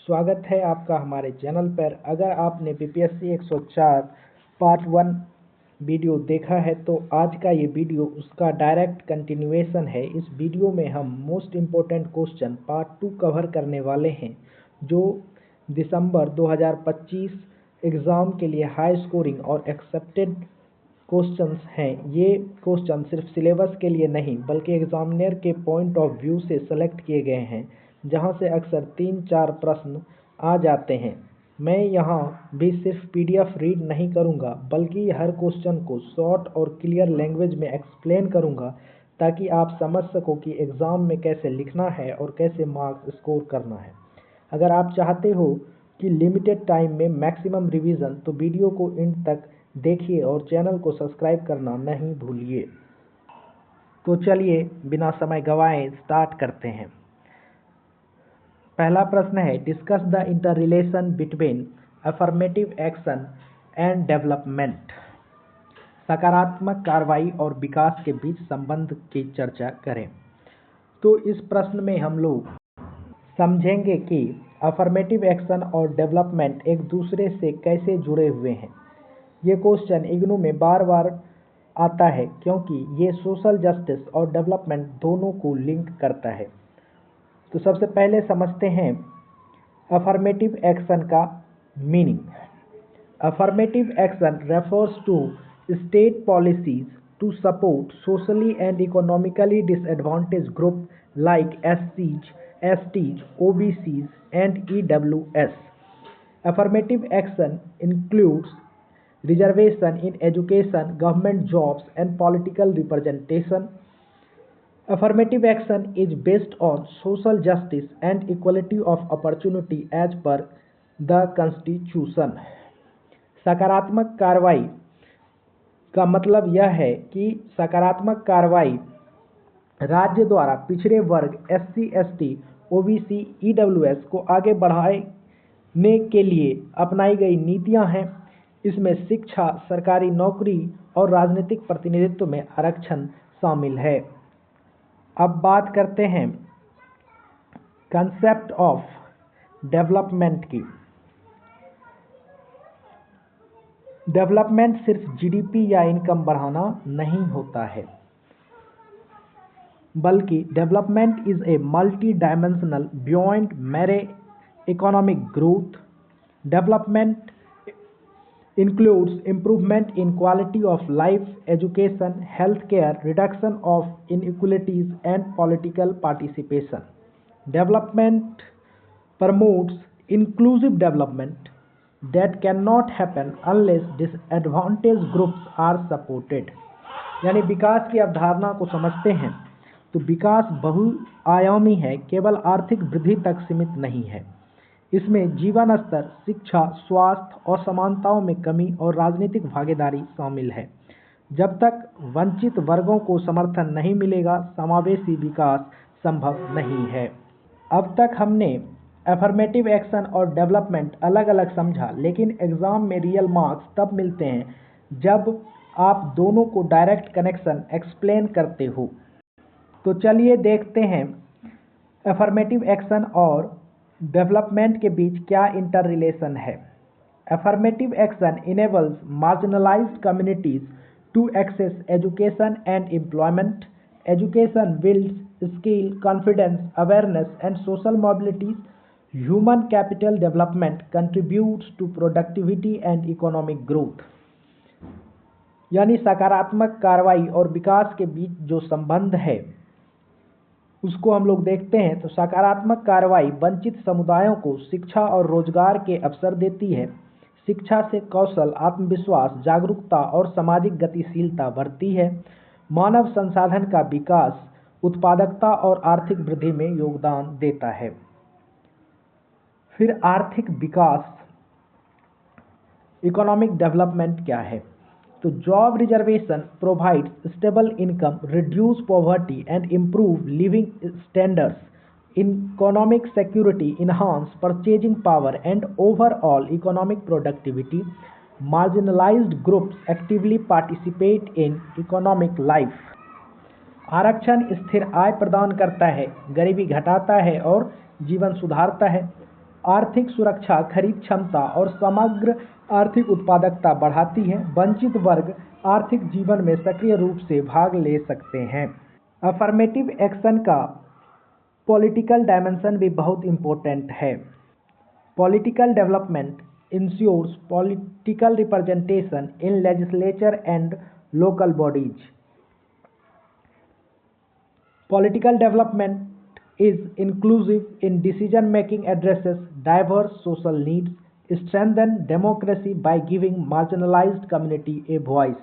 स्वागत है आपका हमारे चैनल पर। अगर आपने बीपीएससी 104 पार्ट 1 वीडियो देखा है तो आज का ये वीडियो उसका डायरेक्ट कंटिन्यूएशन है। इस वीडियो में हम most important question part 2 cover करने वाले हैं, जो दिसंबर 2025 एग्ज़ाम के लिए हाई स्कोरिंग और एक्सेप्टेड क्वेश्चंस हैं। ये क्वेश्चन सिर्फ सिलेबस के लिए नहीं बल्कि एग्जामिनर के पॉइंट ऑफ व्यू से सेलेक्ट किए गए हैं, जहां से अक्सर 3-4 प्रश्न आ जाते हैं। मैं यहां भी सिर्फ पीडीएफ रीड नहीं करूंगा बल्कि हर क्वेश्चन को शॉर्ट और क्लियर लैंग्वेज में एक्सप्लेन करूंगा, ताकि आप समझ सको कि एग्ज़ाम में कैसे लिखना है और कैसे मार्क्स स्कोर करना है। अगर आप चाहते हो कि लिमिटेड टाइम में मैक्सिमम रिवीजन, तो वीडियो को एंड तक देखिए और चैनल को सब्सक्राइब करना नहीं भूलिए। तो चलिए बिना समय गवाए स्टार्ट करते हैं। पहला प्रश्न है, discuss the inter relation between affirmative action and development. सकारात्मक कार्रवाई और विकास के बीच संबंध की चर्चा करें। तो इस प्रश्न में हम लोग समझेंगे कि अफर्मेटिव एक्शन और डेवलपमेंट एक दूसरे से कैसे जुड़े हुए हैं। ये क्वेश्चन इग्नू में बार बार आता है क्योंकि ये सोशल जस्टिस और डेवलपमेंट दोनों को लिंक करता है। तो सबसे पहले समझते हैं अफर्मेटिव एक्शन का meaning. Affirmative action refers to state policies to support socially and economically disadvantage group like SCs, OBCs and EWS. Affirmative action includes reservation in education, government jobs and political representation. Affirmative action is based on social justice and equality of opportunity as per the Constitution. सकारात्मक कार्रवाई का मतलब यह है कि सकारात्मक कार्रवाई राज्य द्वारा पिछड़े वर्ग SC, ST, OBC, EWS को आगे बढ़ाने के लिए अपनाई गई नीतियां हैं। इसमें शिक्षा, सरकारी नौकरी और राजनीतिक प्रतिनिधित्व में आरक्षण शामिल है। अब बात करते हैं कंसेप्ट ऑफ डेवलपमेंट की। डेवलपमेंट सिर्फ GDP या इनकम बढ़ाना नहीं होता है, बल्कि development is a multi dimensional beyond mere economic growth. Development includes improvement in quality of life, education, healthcare, reduction of inequalities, and political participation. Development promotes inclusive development that cannot happen unless disadvantaged groups are supported. यानी विकास की अवधारणा को समझते हैं तो विकास बहुआयामी है, केवल आर्थिक वृद्धि तक सीमित नहीं है। इसमें जीवन स्तर, शिक्षा, स्वास्थ्य और समानताओं में कमी और राजनीतिक भागीदारी शामिल है। जब तक वंचित वर्गों को समर्थन नहीं मिलेगा, समावेशी विकास संभव नहीं है। अब तक हमने अफर्मेटिव एक्शन और डेवलपमेंट अलग अलग समझा, लेकिन एग्जाम में रियल मार्क्स तब मिलते हैं जब आप दोनों को डायरेक्ट कनेक्शन एक्सप्लेन करते हो। तो चलिए देखते हैं अफर्मेटिव एक्शन और डेवलपमेंट के बीच क्या इंटर रिलेशन है। Affirmative action enables marginalised communities to access education and employment. Education builds skill, confidence, awareness and social mobility. Human capital development contributes to productivity and economic growth. यानी सकारात्मक कार्रवाई और विकास के बीच जो संबंध है उसको हम लोग देखते हैं। तो सकारात्मक कार्रवाई वंचित समुदायों को शिक्षा और रोजगार के अवसर देती है। शिक्षा से कौशल, आत्मविश्वास, जागरूकता और सामाजिक गतिशीलता बढ़ती है। मानव संसाधन का विकास उत्पादकता और आर्थिक वृद्धि में योगदान देता है। फिर आर्थिक विकास, इकोनॉमिक डेवलपमेंट क्या है? तो job reservation provides stable income, reduce poverty and improve living standards. Economic security enhance purchasing power and overall economic productivity. Marginalised groups actively participate in economic life. आरक्षण स्थिर आय प्रदान करता है, गरीबी घटाता है और जीवन सुधारता है। आर्थिक सुरक्षा, खरीद क्षमता और समग्र आर्थिक उत्पादकता बढ़ाती है। वंचित वर्ग आर्थिक जीवन में सक्रिय रूप से भाग ले सकते हैं। अफर्मेटिव एक्शन का पॉलिटिकल डायमेंशन भी बहुत इम्पोर्टेंट है। Political development ensures political representation in legislature and local bodies. Political development is inclusive in decision making, addresses diverse social needs, strengthen democracy by giving marginalized community a voice।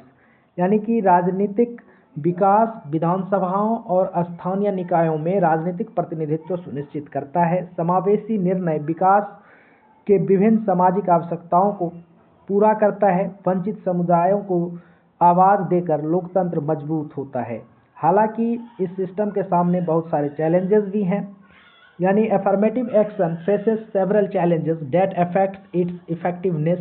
यानी कि राजनीतिक विकास विधानसभाओं और स्थानीय निकायों में राजनीतिक प्रतिनिधित्व सुनिश्चित करता है। समावेशी निर्णय विकास के विभिन्न सामाजिक आवश्यकताओं को पूरा करता है। वंचित समुदायों को आवाज़ देकर लोकतंत्र मजबूत होता है। हालांकि इस सिस्टम के सामने बहुत सारे चैलेंजेस भी हैं। यानी affirmative action faces several challenges that affects it's effectiveness,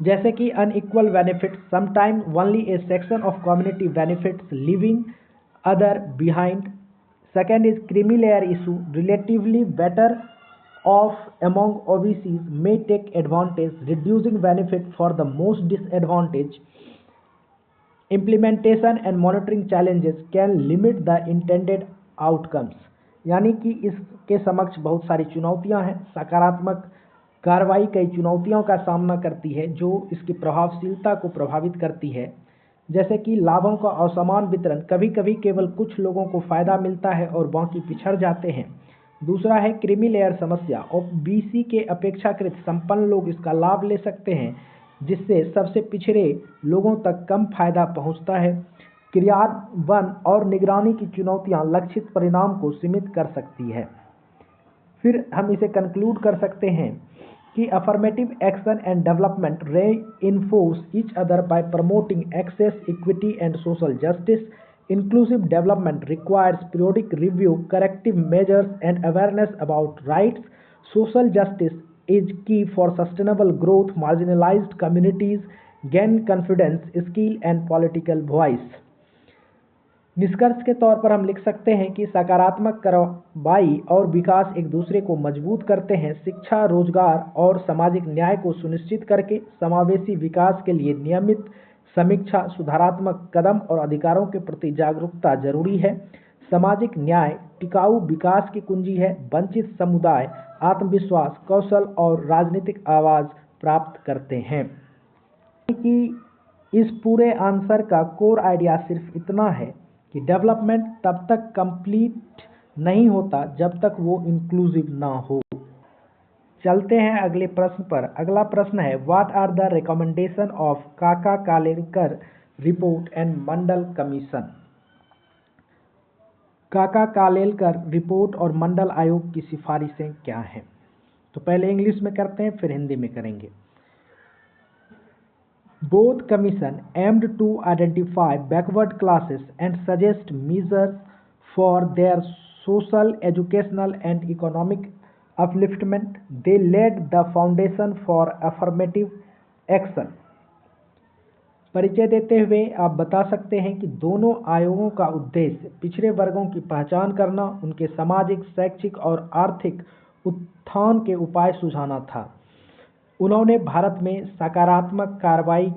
जैसे कि unequal benefit, sometime only A section of community benefits living other behind. Second is creamy layer issue, relatively better of among OBCs may take advantage, reducing benefit for the most disadvantaged. Implementation and monitoring challenges can limit the intended outcomes। यानी कि इसके समक्ष बहुत सारी चुनौतियां हैं। सकारात्मक कार्रवाई कई चुनौतियों का सामना करती है जो इसकी प्रभावशीलता को प्रभावित करती है, जैसे कि लाभों का असमान वितरण, कभी कभी केवल कुछ लोगों को फायदा मिलता है और बाकी पिछड़ जाते हैं। दूसरा है क्रीमी लेयर समस्या, ओबीसी के अपेक्षाकृत संपन्न लोग इसका लाभ ले सकते हैं, जिससे सबसे पिछड़े लोगों तक कम फायदा पहुंचता है। क्रियान्वयन और निगरानी की चुनौतियां लक्षित परिणाम को सीमित कर सकती है। फिर हम इसे कंक्लूड कर सकते हैं कि affirmative action and development reinforce each other by promoting access, equity and social justice. Inclusive development requires periodic review, corrective measures and awareness about rights. Social justice is key for sustainable growth. Marginalized communities gain confidence, skill and political voice। निष्कर्ष के तौर पर हम लिख सकते हैं कि सकारात्मक कार्रवाई और विकास एक दूसरे को मजबूत करते हैं। शिक्षा, रोजगार और सामाजिक न्याय को सुनिश्चित करके समावेशी विकास के लिए नियमित समीक्षा, सुधारात्मक कदम और अधिकारों के प्रति जागरूकता जरूरी है। सामाजिक न्याय टिकाऊ विकास की कुंजी है। वंचित समुदाय आत्मविश्वास, कौशल और राजनीतिक आवाज़ प्राप्त करते हैं। कि इस पूरे आंसर का कोर आइडिया सिर्फ इतना है कि डेवलपमेंट तब तक कंप्लीट नहीं होता जब तक वो इंक्लूसिव ना हो। चलते हैं अगले प्रश्न पर। अगला प्रश्न है, what are the recommendation of Kaka Kalelkar report and Mandal commission. Kaka Kalelkar report और मंडल आयोग की सिफारिशें क्या हैं? तो पहले इंग्लिश में करते हैं, फिर हिंदी में करेंगे। Both commission aimed to identify backward classes and suggest measures for their social, educational and economic upliftment. They laid the foundation for affirmative action। परिचय देते हुए आप बता सकते हैं कि दोनों आयोगों का उद्देश्य पिछड़े वर्गों की पहचान करना, उनके सामाजिक, शैक्षिक और आर्थिक उत्थान के उपाय सुझाना था। उन्होंने भारत में सकारात्मक कार्रवाई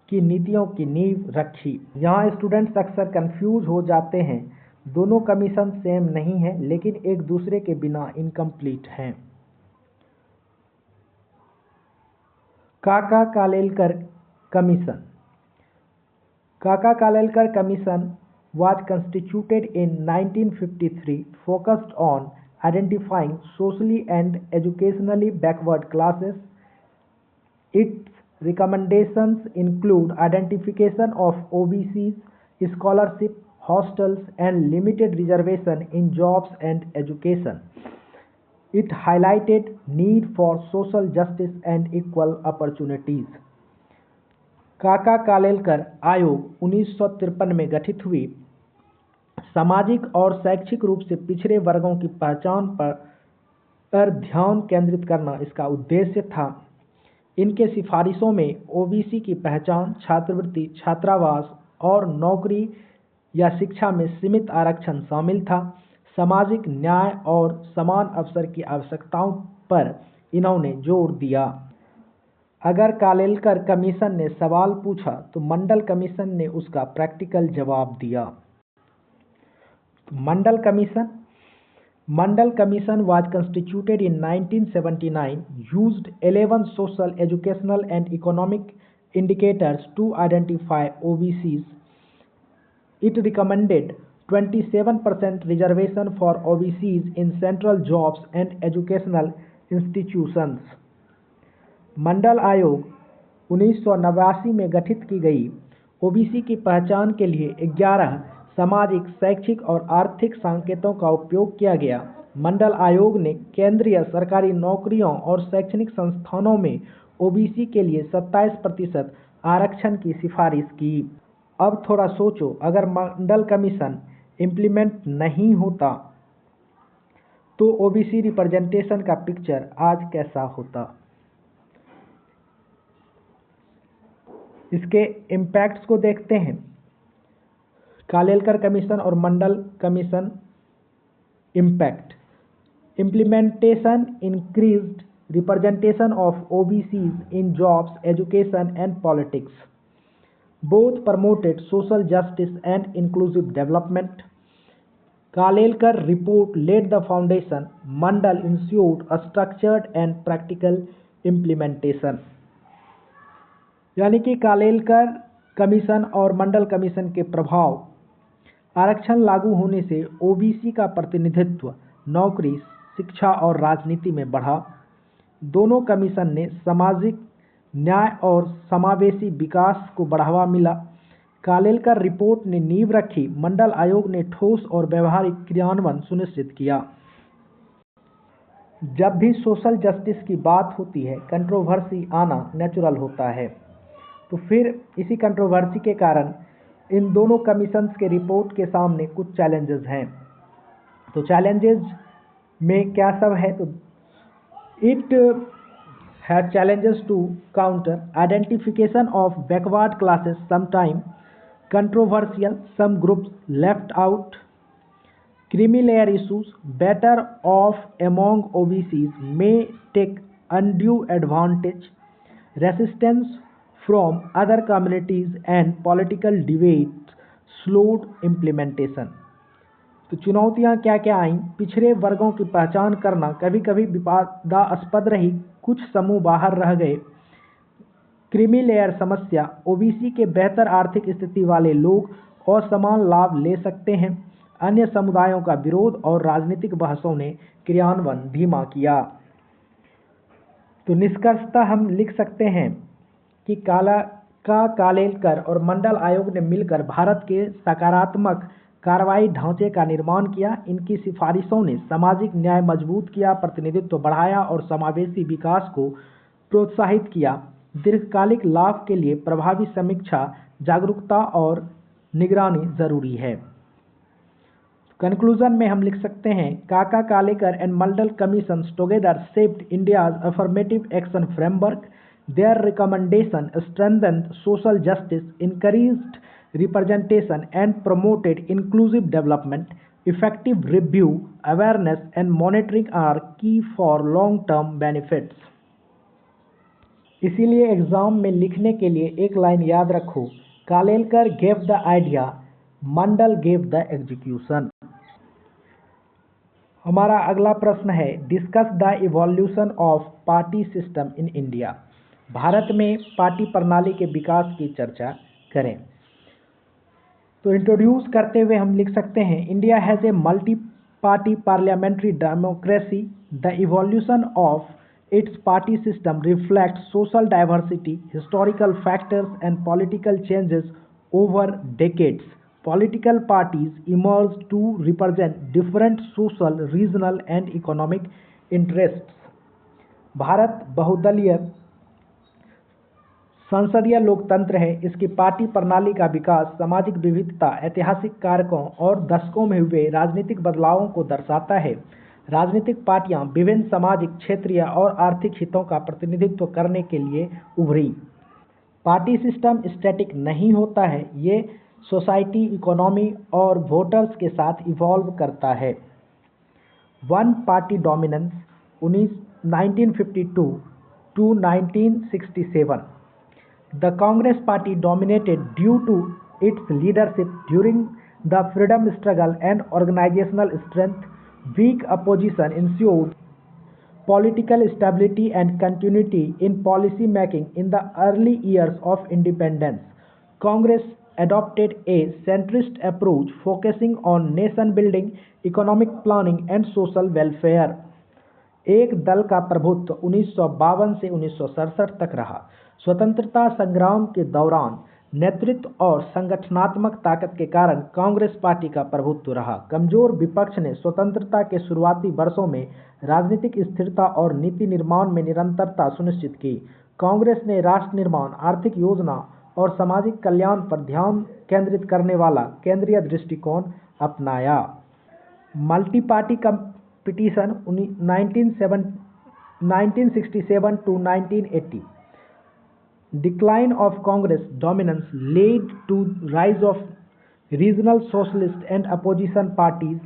की नीतियों की नींव रखी। यहाँ स्टूडेंट्स अक्सर कंफ्यूज हो जाते हैं। दोनों कमीशन सेम नहीं है, लेकिन एक दूसरे के बिना इनकम्प्लीट हैं। काका Kalelkar commission. Kaka Kalelkar commission was constituted in 1953, focused on identifying socially and educationally backward classes. Its recommendations include identification of OBCs, scholarship, hostels, and limited reservation in jobs and education. It highlighted need for social justice and equal opportunities. काका कालेलकर आयोग 1953 में गठित हुई। सामाजिक और शैक्षिक रूप से पिछड़े वर्गों की पहचान पर ध्यान केंद्रित करना इसका उद्देश्य था। इनके सिफारिशों में ओबीसी की पहचान, छात्रवृत्ति, छात्रावास और नौकरी या शिक्षा में सीमित आरक्षण शामिल था। सामाजिक न्याय और समान अवसर की आवश्यकताओं पर इन्होंने जोर दिया। अगर कालेलकर कमीशन ने सवाल पूछा तो मंडल कमीशन ने उसका प्रैक्टिकल जवाब दिया। Mandal Commission was constituted in 1979, used 11 social, educational and economic indicators to identify OBCs. It recommended 27% reservation for OBCs in central jobs and educational institutions. मंडल आयोग 1989 में गठित की गई ओबीसी की पहचान के लिए 11 सामाजिक, शैक्षिक और आर्थिक संकेतों का उपयोग किया गया। मंडल आयोग ने केंद्रीय सरकारी नौकरियों और शैक्षणिक संस्थानों में ओबीसी के लिए 27% आरक्षण की सिफारिश की। अब थोड़ा सोचो, अगर मंडल कमीशन इम्प्लीमेंट नहीं होता तो ओबीसी रिप्रेजेंटेशन का पिक्चर आज कैसा होता। इसके इम्पैक्ट्स को देखते हैं। कालेलकर कमीशन और Mandal commission impact. Implementation increased representation of OBCs in jobs, education and politics. Both promoted social justice and inclusive development. Kalelkar report laid the foundation. Mandal ensured a structured and practical implementation. यानी कि Kalelkar commission और Mandal commission के प्रभाव। आरक्षण लागू होने से OBC का प्रतिनिधित्व नौकरी, शिक्षा और राजनीति में बढ़ा। दोनों कमीशन ने सामाजिक न्याय और समावेशी विकास को बढ़ावा मिला। कालेलकर रिपोर्ट ने नींव रखी, मंडल आयोग ने ठोस और व्यवहारिक क्रियान्वयन सुनिश्चित किया। जब भी सोशल जस्टिस की बात होती है, कंट्रोवर्सी आना नेचुरल होता है। तो फिर इसी कंट्रोवर्सी के कारण इन दोनों कमीशंस के रिपोर्ट के सामने कुछ चैलेंजेस हैं। तो चैलेंजेस में क्या सब है, तो it had challenges to counter identification of backward classes, sometime controversial, some groups left out, creamy layer issues, better off among OBCs may take undue advantage, resistance from other communities and political debates slowed implementation। तो चुनौतियां क्या क्या आईं? पिछड़े वर्गों की पहचान करना कभी कभी विवादास्पद रही, कुछ समूह बाहर रह गए। क्रीमी लेयर समस्या, ओबीसी के बेहतर आर्थिक स्थिति वाले लोग असमान लाभ ले सकते हैं। अन्य समुदायों का विरोध और राजनीतिक बहसों ने क्रियान्वयन धीमा किया। तो निष्कर्षतः हम लिख सकते हैं कि कालेलकर और मंडल आयोग ने मिलकर भारत के सकारात्मक कार्रवाई ढांचे का निर्माण किया। इनकी सिफारिशों ने सामाजिक न्याय मजबूत किया, प्रतिनिधित्व बढ़ाया और समावेशी विकास को प्रोत्साहित किया। दीर्घकालिक लाभ के लिए प्रभावी समीक्षा, जागरूकता और निगरानी जरूरी है। कंक्लूजन में हम लिख सकते हैं, काका Kalekar and Mandal commissions together shaped India's affirmative action framework. Their recommendation strengthened social justice, encouraged representation and promoted inclusive development. Effective review, awareness and monitoring are key for long-term benefits. इसीलिए exam में लिखने के लिए एक line याद रखो, Kalelkar gave the idea, Mandal gave the execution। हमारा अगला प्रश्न है, discuss the evolution of party system in India. Bharat में पार्टी प्रणाली के विकास की चर्चा करें। तो इंट्रोड्यूस करते हुए हम लिख सकते हैं, India has a multi party parliamentary democracy. The evolution of its party system reflect social diversity, historical factors and political changes over decades. Political parties emerged to represent different social, regional and economic interests. Bharat बहुदलीय संसदीय लोकतंत्र है। इसकी party प्रणाली का विकास सामाजिक विविधता, ऐतिहासिक कारकों और दशकों में हुए राजनीतिक बदलावों को दर्शाता है। राजनीतिक पार्टियां विभिन्न सामाजिक, क्षेत्रीय और आर्थिक हितों का प्रतिनिधित्व करने के लिए उभरी। पार्टी सिस्टम स्टैटिक नहीं होता है, ये सोसाइटी, इकोनॉमी और वोटर्स के साथ इवॉल्व करता है। One party dominance 1952 to 1967. The Congress Party dominated due to its leadership during the freedom struggle and organizational strength. Weak opposition ensured political stability and continuity in policy making in the early years of independence. Congress adopted a centrist approach focusing on nation building, economic planning, and social welfare. एक दल का प्रभुत्व 1952 से 1967 तक रहा। स्वतंत्रता संग्राम के दौरान नेतृत्व और संगठनात्मक ताकत के कारण कांग्रेस पार्टी का प्रभुत्व रहा। कमजोर विपक्ष ने स्वतंत्रता के शुरुआती वर्षों में राजनीतिक स्थिरता और नीति निर्माण में निरंतरता सुनिश्चित की। कांग्रेस ने राष्ट्र निर्माण, आर्थिक योजना और सामाजिक कल्याण पर ध्यान केंद्रित करने वाला केंद्रीय दृष्टिकोण अपनाया। Multi party competition 1967 to 1980. Decline of Congress dominance led to rise of regional socialist and opposition parties.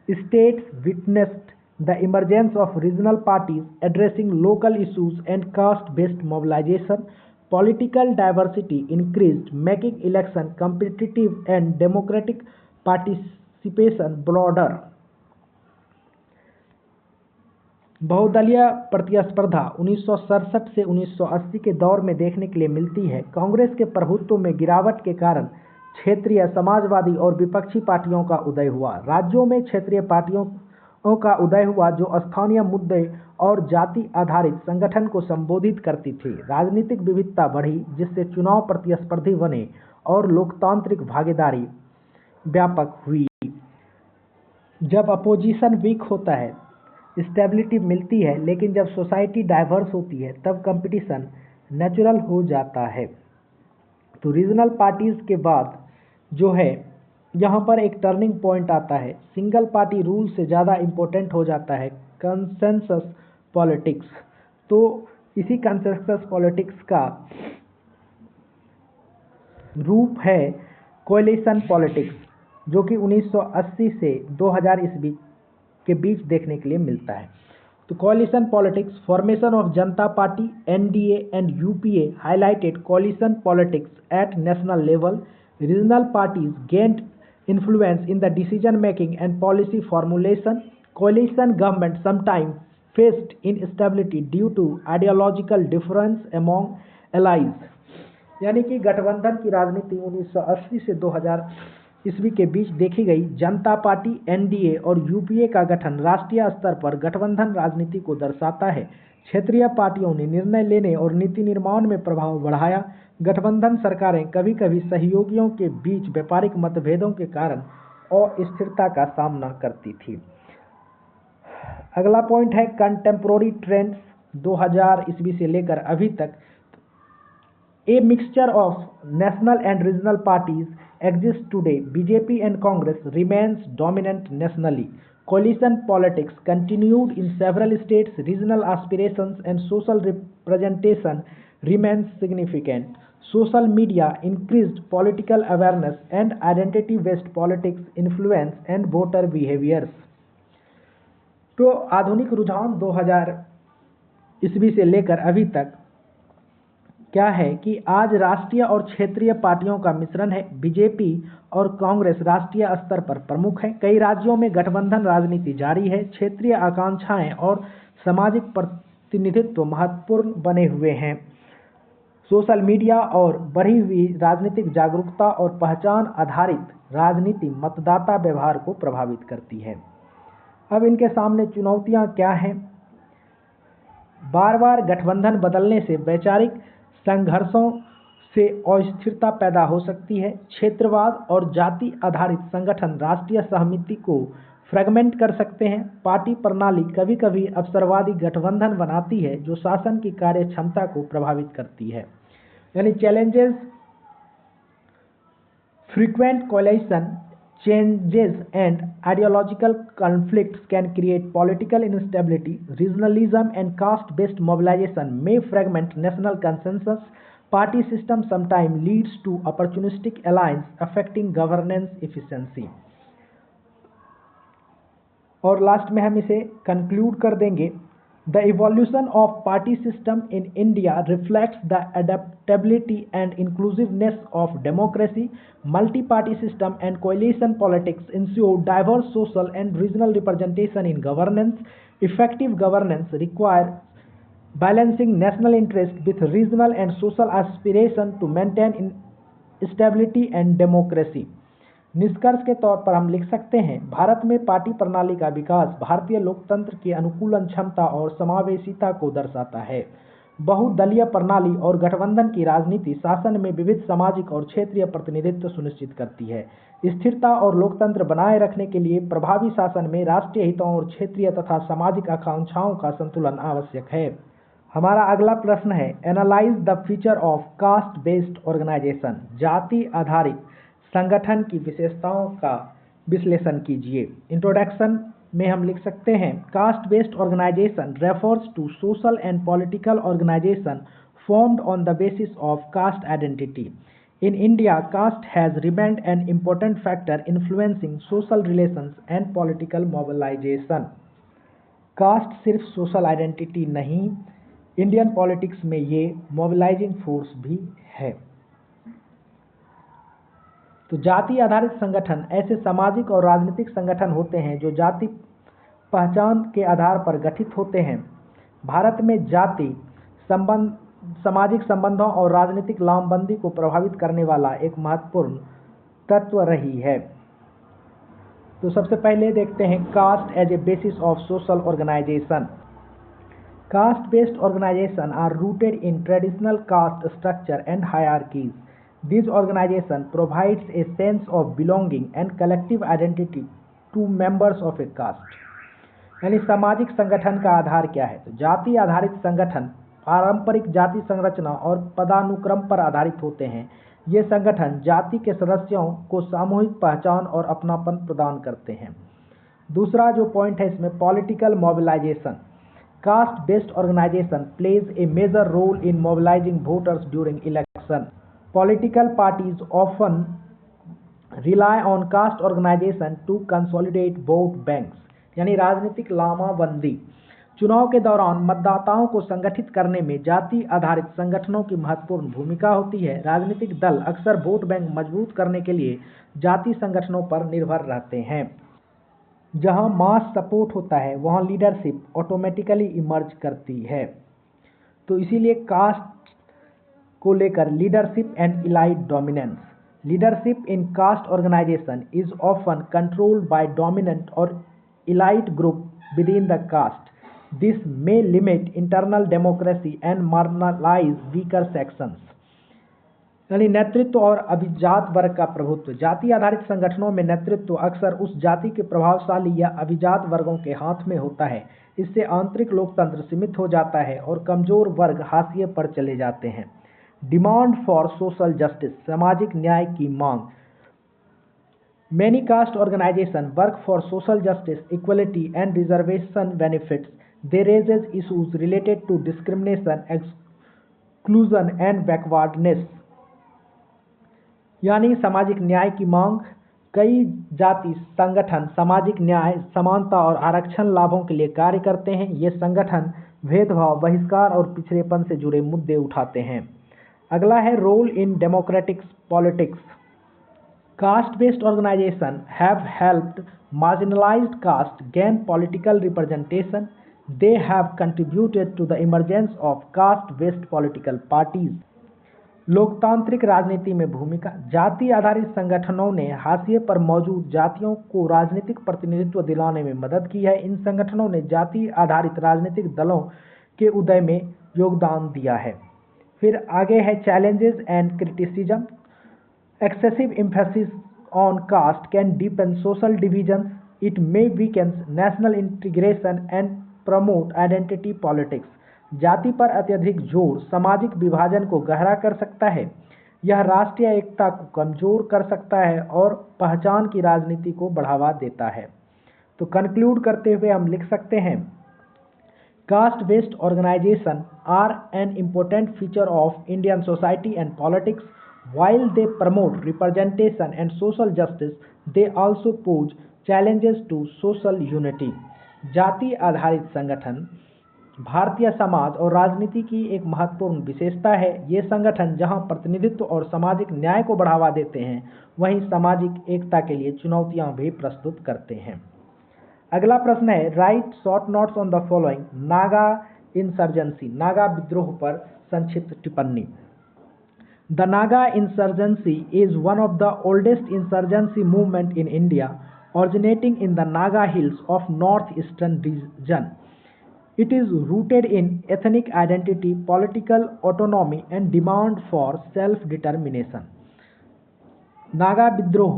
States witnessed the emergence of regional parties addressing local issues and caste-based mobilization. Political diversity increased, making election competitive and democratic participation broader. बहुदलीय प्रतिस्पर्धा 1967 से 1980 के दौर में देखने के लिए मिलती है। कांग्रेस के प्रभुत्व में गिरावट के कारण क्षेत्रीय समाजवादी और विपक्षी पार्टियों का उदय हुआ। राज्यों में क्षेत्रीय पार्टियों का उदय हुआ जो स्थानीय मुद्दे और जाति आधारित संगठन को संबोधित करती थी। राजनीतिक विविधता बढ़ी जिससे चुनाव प्रतिस्पर्धी बने और लोकतांत्रिक भागीदारी व्यापक हुई। जब अपोजिशन वीक होता है स्टेबिलिटी मिलती है, लेकिन जब सोसाइटी डाइवर्स होती है तब कंपटीशन नेचुरल हो जाता है। तो रीजनल पार्टीज के बाद जो है यहाँ पर एक टर्निंग पॉइंट आता है। सिंगल पार्टी रूल से ज़्यादा इम्पोर्टेंट हो जाता है कंसेंसस पॉलिटिक्स। तो इसी कंसेंसस पॉलिटिक्स का रूप है कोएलिशन पॉलिटिक्स, जो कि 1980 से 2000 ईस्वी के बीच देखने के लिए मिलता है। तो coalition politics, formation of Janata party, NDA and UPA highlighted coalition politics at national level. Regional parties gained influence in the decision making and policy formulation. Coalition government sometimes faced instability due to ideological difference among allies. यानी कि गठबंधन की राजनीति 1980 से 2000 ईस्वी के बीच देखी गई। जनता पार्टी, एनडीए और यूपीए का गठन राष्ट्रीय स्तर पर गठबंधन राजनीति को दर्शाता है। क्षेत्रीय पार्टियों ने निर्णय लेने और नीति निर्माण में प्रभाव बढ़ाया। गठबंधन सरकारें कभी कभी सहयोगियों के बीच व्यापारिक मतभेदों के कारण अस्थिरता का सामना करती थी। अगला पॉइंट है कंटेम्पोररी ट्रेंड्स 2000 ईस्वी से लेकर अभी तक। A mixture of national and regional parties exists today. BJP and Congress remains dominant nationally. Coalition politics continued in several states. Regional aspirations and social representation remains significant. Social media increased political awareness and identity-based politics influence and voter behaviors. तो आधुनिक रुझान 2000 ईस्वी से लेकर अभी तक क्या है कि आज राष्ट्रीय और क्षेत्रीय पार्टियों का मिश्रण है। बीजेपी और कांग्रेस राष्ट्रीय स्तर पर प्रमुख है। कई राज्यों में गठबंधन राजनीति जारी है। क्षेत्रीय आकांक्षाएं और सामाजिक प्रतिनिधित्व महत्वपूर्ण बने हुए हैं। सोशल मीडिया और बढ़ी हुई राजनीतिक जागरूकता और पहचान आधारित राजनीति मतदाता व्यवहार को प्रभावित करती है। अब इनके सामने चुनौतियां क्या हैं? बार बार गठबंधन बदलने से वैचारिक संघर्षों से अस्थिरता पैदा हो सकती है। क्षेत्रवाद और जाति आधारित संगठन राष्ट्रीय सहमति को फ्रेगमेंट कर सकते हैं। पार्टी प्रणाली कभी कभी अवसरवादी गठबंधन बनाती है जो शासन की कार्य क्षमता को प्रभावित करती है। यानी challenges, frequent coalition changes and ideological conflicts can create political instability. Regionalism and caste-based mobilization may fragment national consensus. Party system sometimes leads to opportunistic alliance affecting governance efficiency. और लास्ट में हम इसे कंक्लूड कर देंगे। The evolution of party system in India reflects the adaptability and inclusiveness of democracy. Multi-party system and coalition politics ensure diverse social and regional representation in governance. Effective governance requires balancing national interest with regional and social aspiration to maintain stability and democracy. निष्कर्ष के तौर पर हम लिख सकते हैं, भारत में party प्रणाली का विकास भारतीय लोकतंत्र की अनुकूलन क्षमता और समावेशिता को दर्शाता है। बहुदलीय प्रणाली और गठबंधन की राजनीति शासन में विविध सामाजिक और क्षेत्रीय प्रतिनिधित्व सुनिश्चित करती है। स्थिरता और लोकतंत्र बनाए रखने के लिए प्रभावी शासन में राष्ट्रीय हितों और क्षेत्रीय तथा सामाजिक आकांक्षाओं का संतुलन आवश्यक है। हमारा अगला प्रश्न है, analyse the feature of caste based organisation. जाति आधारित संगठन की विशेषताओं का विश्लेषण कीजिए। इंट्रोडक्शन में हम लिख सकते हैं, caste based organisation refers to social and political organisation formed on the basis of caste identity. In India, caste has remained an important factor influencing social relations and political mobilization. Caste सिर्फ social identity नहीं, Indian politics में ये mobilising force भी है। तो जाति आधारित संगठन ऐसे सामाजिक और राजनीतिक संगठन होते हैं जो जाति पहचान के आधार पर गठित होते हैं। भारत में जाति सामाजिक संबंधों और राजनीतिक लामबंदी को प्रभावित करने वाला एक महत्वपूर्ण तत्व रही है। तो सबसे पहले देखते हैं caste as a basis of social organisation. Caste based organisation are rooted in traditional caste structure and hierarchies. This organization provides a sense of belonging and collective identity to members of a caste. यानी सामाजिक संगठन का आधार क्या है? तो जाति आधारित संगठन पारंपरिक जाति संरचना और पदानुक्रम पर आधारित होते हैं। ये संगठन जाति के सदस्यों को सामूहिक पहचान और अपनापन प्रदान करते हैं। दूसरा जो पॉइंट है इसमें, political mobilisation. Caste based organisation plays a major role in mobilising voters during election. Political parties often rely on caste organization to consolidate vote banks. यानी राजनीतिक लामाबंदी. चुनाव के दौरान मतदाताओं को संगठित करने में जाति आधारित संगठनों की महत्वपूर्ण भूमिका होती है। राजनीतिक दल अक्सर वोट बैंक मजबूत करने के लिए जाति संगठनों पर निर्भर रहते हैं। जहां मास सपोर्ट होता है वहां लीडरशिप ऑटोमेटिकली इमर्ज करती है। तो इसीलिए कास्ट को लेकर leadership and elite dominance. Leadership in caste organisation is often controlled by dominant और elite group within the caste. This may limit internal democracy and marginalise weaker sections. यानी नेतृत्व और अभिजात वर्ग का प्रभुत्व. जाति आधारित संगठनों में नेतृत्व अक्सर उस जाति के प्रभावशाली या अभिजात वर्गों के हाथ में होता है. इससे आंतरिक लोकतंत्र सीमित हो जाता है और कमजोर वर्ग हाशिए पर चले जाते हैं. Demand for social justice. सामाजिक न्याय की मांग. Many caste organizations work for social justice, equality and reservation benefits. They raises issues related to discrimination, exclusion and backwardness. यानी सामाजिक न्याय की मांग. कई जाति संगठन सामाजिक न्याय, समानता और आरक्षण लाभों के लिए कार्य करते हैं. ये संगठन भेदभाव, बहिष्कार और पिछड़ेपन से जुड़े मुद्दे उठाते हैं. अगला है role in democratic politics. Caste based organisation have helped marginalised caste gain political representation. They have contributed to the emergence of caste based political parties. लोकतांत्रिक राजनीति में भूमिका. जाति आधारित संगठनों ने हाशिए पर मौजूद जातियों को राजनीतिक प्रतिनिधित्व दिलाने में मदद की है. इन संगठनों ने जाति आधारित राजनीतिक दलों के उदय में योगदान दिया है. फिर आगे है challenges and criticism. Excessive emphasis on caste can deepen social divisions. It may weakens national integration and promote identity politics. जाति पर अत्यधिक जोर सामाजिक विभाजन को गहरा कर सकता है. यह राष्ट्रीय एकता को कमजोर कर सकता है और पहचान की राजनीति को बढ़ावा देता है. तो कंक्लूड करते हुए हम लिख सकते हैं, caste-based organizations are an important feature of Indian society and politics. While they promote representation and social justice, they also pose challenges to social unity. जाति आधारित संगठन भारतीय समाज और राजनीति की एक महत्वपूर्ण विशेषता है। ये संगठन जहां प्रतिनिधित्व और सामाजिक न्याय को बढ़ावा देते हैं, वहीं सामाजिक एकता के लिए चुनौतियां भी प्रस्तुत करते हैं। अगला प्रश्न है, right short notes on the following. Naga insurgency, Naga विद्रोह पर संक्षिप्त टिप्पणी। The Naga insurgency is one of the oldest insurgency movement in India, originating in the Naga hills of northeastern region. It is rooted in ethnic identity, political autonomy, and demand for self-determination. Naga विद्रोह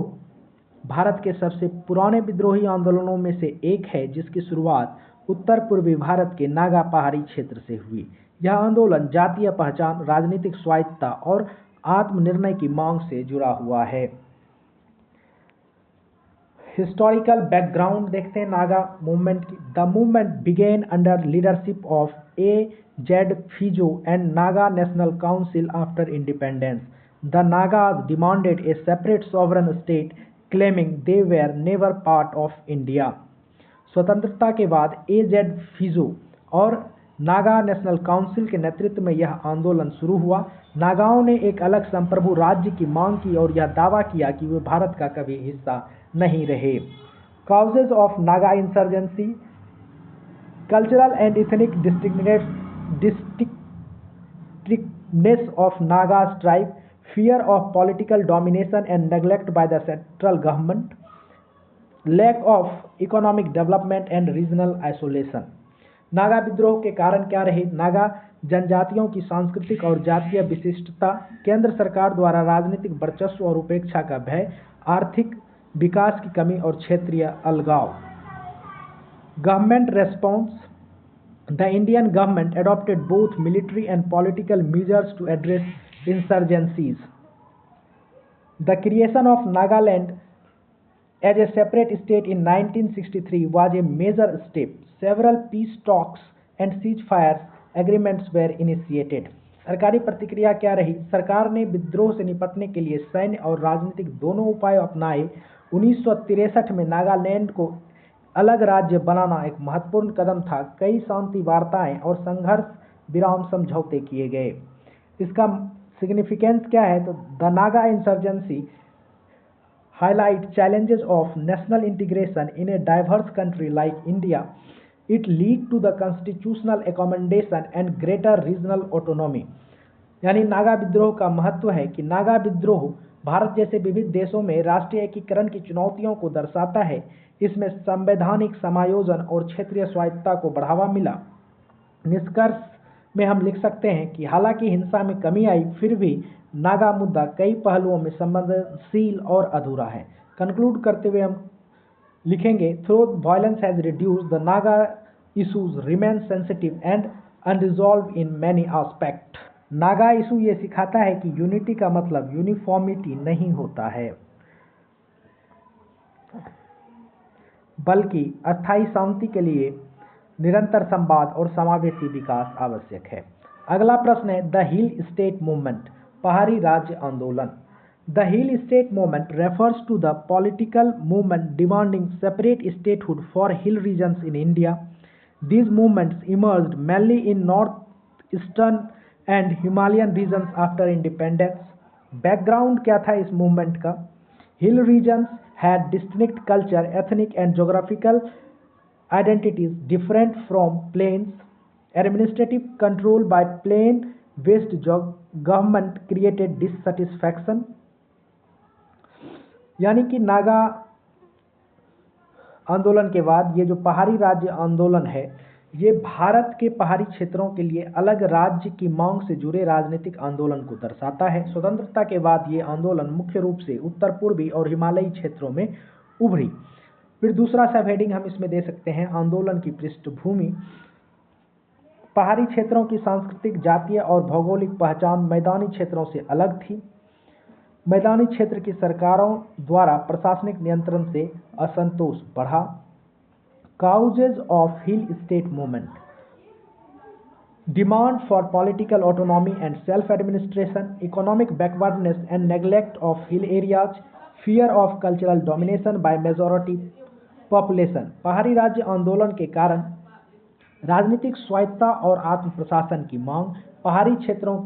भारत के सबसे पुराने विद्रोही आंदोलनों में से एक है, जिसकी शुरुआत उत्तर पूर्वी भारत के नागा पहाड़ी क्षेत्र से हुई। यह आंदोलन जातीय पहचान, राजनीतिक स्वायत्तता और आत्मनिर्णय की मांग से जुड़ा हुआ है। हिस्टोरिकल बैकग्राउंड देखते हैं नागा मूवमेंट की। The movement began under leadership of A.Z. Fijo and Naga National Council after independence. The Nagas demanded a separate sovereign state, claiming they were never part of India. स्वतंत्रता के बाद A.Z. Fijo और Naga national council के नेतृत्व में यह आंदोलन शुरू हुआ। नागाओं ने एक अलग संप्रभु राज्य की मांग की और यह दावा किया कि वे भारत का कभी हिस्सा नहीं रहे। Causes of Naga insurgency, cultural and ethnic distinctiveness of Naga tribe, fear of political domination and neglect by the central government, lack of economic development and regional isolation. Naga विद्रोह के कारण क्या रहे? नागा जनजातियों की सांस्कृतिक और जातीय विशिष्टता, केंद्र सरकार द्वारा राजनीतिक वर्चस्व और उपेक्षा का भय, आर्थिक विकास की कमी और क्षेत्रीय अलगाव। Government response, the Indian government adopted both military and political measures to address insurgencies. The creation of Nagaland as a separate state in 1963 was a major step. Several peace talks and ceasefire agreements were initiated. सरकारी प्रतिक्रिया क्या रही? सरकार ने विद्रोह से निपटने के लिए सैन्य और राजनीतिक दोनों उपाय अपनाए। 1963 में नागालैंड को अलग राज्य बनाना एक महत्वपूर्ण कदम था। कई शांति वार्ताएं और संघर्ष विराम समझौते किए गए। इसका सिग्निफिकेंस क्या है? तो the Naga insurgency highlight challenges of national integration in a diverse country like India. It lead to the constitutional accommodation and greater regional autonomy. यानी नागा विद्रोह का महत्व है कि नागा विद्रोह भारत जैसे विविध देशों में राष्ट्रीय एकीकरण की चुनौतियों को दर्शाता है। इसमें संवैधानिक समायोजन और क्षेत्रीय स्वायत्तता को बढ़ावा मिला। निष्कर्ष में हम लिख सकते हैं कि हालांकि हिंसा में कमी आई, फिर भी नागा मुद्दा कई पहलुओं में संवेदनशील और अधूरा है। कंक्लूड करते हुए हम लिखेंगे, though violence has reduced the Naga issues remain sensitive and unresolved in many aspect. Naga issue ये सिखाता है कि यूनिटी का मतलब यूनिफॉर्मिटी नहीं होता है, बल्कि अस्थायी शांति के लिए निरंतर संवाद और समावेशी विकास आवश्यक है। अगला प्रश्न है, द हिल स्टेट मूवमेंट, पहाड़ी राज्य आंदोलन। The hill state movement refers to the political movement demanding separate statehood for hill regions in India. These movements emerged mainly in northeastern and Himalayan regions after independence. Background क्या था इस movement का? Hill regions had distinct culture, ethnic and geographical identities different from plains. Administrative control by plain-based government created dissatisfaction. यानी कि नागा आंदोलन के बाद ये जो पहाड़ी राज्य आंदोलन है, ये भारत के पहाड़ी क्षेत्रों के लिए अलग राज्य की मांग से जुड़े राजनीतिक आंदोलन को दर्शाता है। स्वतंत्रता के बाद ये आंदोलन मुख्य रूप से उत्तर पूर्वी और हिमालयी क्षेत्रों में उभरी। फिर दूसरा सब हेडिंग हम इसमें दे सकते हैं, आंदोलन की पृष्ठभूमि। पहाड़ी क्षेत्रों की सांस्कृतिक, जातीय और भौगोलिक पहचान मैदानी क्षेत्रों से अलग थी। मैदानी क्षेत्र की सरकारों द्वारा प्रशासनिक नियंत्रण से असंतोष बढ़ा। Causes of hill state movement, demand for political autonomy and self administration, economic backwardness and neglect of hill areas, fear of cultural domination by majority population. पहाड़ी राज्य आंदोलन के कारण राजनीतिक स्वायत्तता और आत्म प्रशासन की मांग, पहाड़ी क्षेत्रों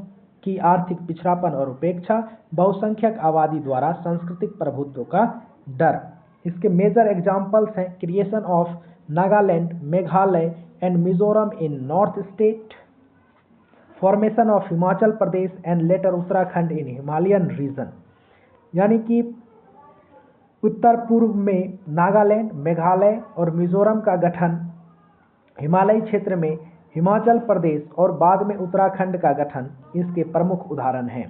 की आर्थिक पिछड़ापन और उपेक्षा, बहुसंख्यक आबादी द्वारा सांस्कृतिक प्रभुत्व का डर। इसके मेजर एग्जाम्पल्स हैं creation of Nagaland, Meghalaya and Mizoram in north state, formation of Himachal Pradesh and later Uttarakhand in Himalayan region. यानी कि उत्तर पूर्व में नागालैंड, मेघालय और मिजोरम का गठन, हिमालयी क्षेत्र में हिमाचल प्रदेश और बाद में उत्तराखंड का गठन इसके प्रमुख उदाहरण हैं।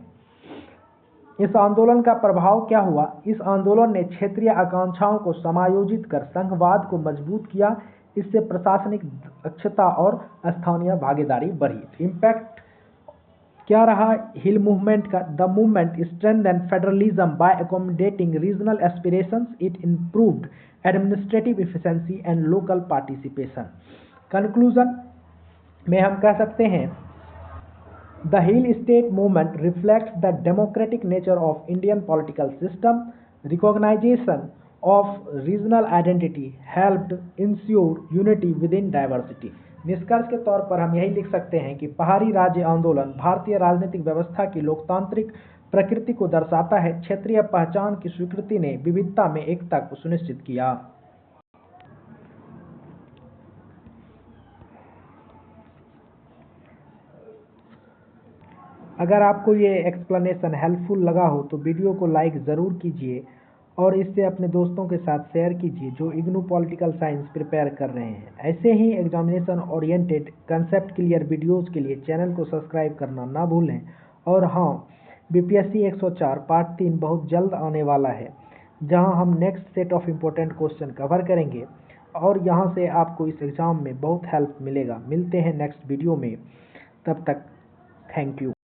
इस आंदोलन का प्रभाव क्या हुआ? इस आंदोलन ने क्षेत्रीय आकांक्षाओं को समायोजित कर संघवाद को मजबूत किया। इससे प्रशासनिक दक्षता और स्थानीय भागीदारी बढ़ी। इम्पैक्ट क्या रहा हिल मूवमेंट का? The movement strengthened federalism by accommodating regional aspirations, it improved administrative efficiency and local participation. Conclusion में हम कह सकते हैं the hill state movement reflects the democratic nature of Indian political system, recognization of regional identity helped ensure unity with in diversity. निष्कर्ष के तौर पर हम यही लिख सकते हैं कि पहाड़ी राज्य आंदोलन भारतीय राजनीतिक व्यवस्था की लोकतांत्रिक प्रकृति को दर्शाता है। क्षेत्रीय पहचान की स्वीकृति ने विविधता में एकता को सुनिश्चित किया। अगर आपको ये एक्सप्लेनेशन हेल्पफुल लगा हो तो वीडियो को लाइक ज़रूर कीजिए और इससे अपने दोस्तों के साथ शेयर कीजिए जो इग्नू पॉलिटिकल साइंस प्रिपेयर कर रहे हैं। ऐसे ही examination oriented concept clear videos के लिए चैनल को सब्सक्राइब करना ना भूलें। और हाँ, बीपीएससी 104 पार्ट 3 बहुत जल्द आने वाला है, जहां हम next set of important question cover करेंगे और यहां से आपको इस एग्ज़ाम में बहुत हेल्प मिलेगा। मिलते हैं नेक्स्ट वीडियो में, तब तक थैंक यू।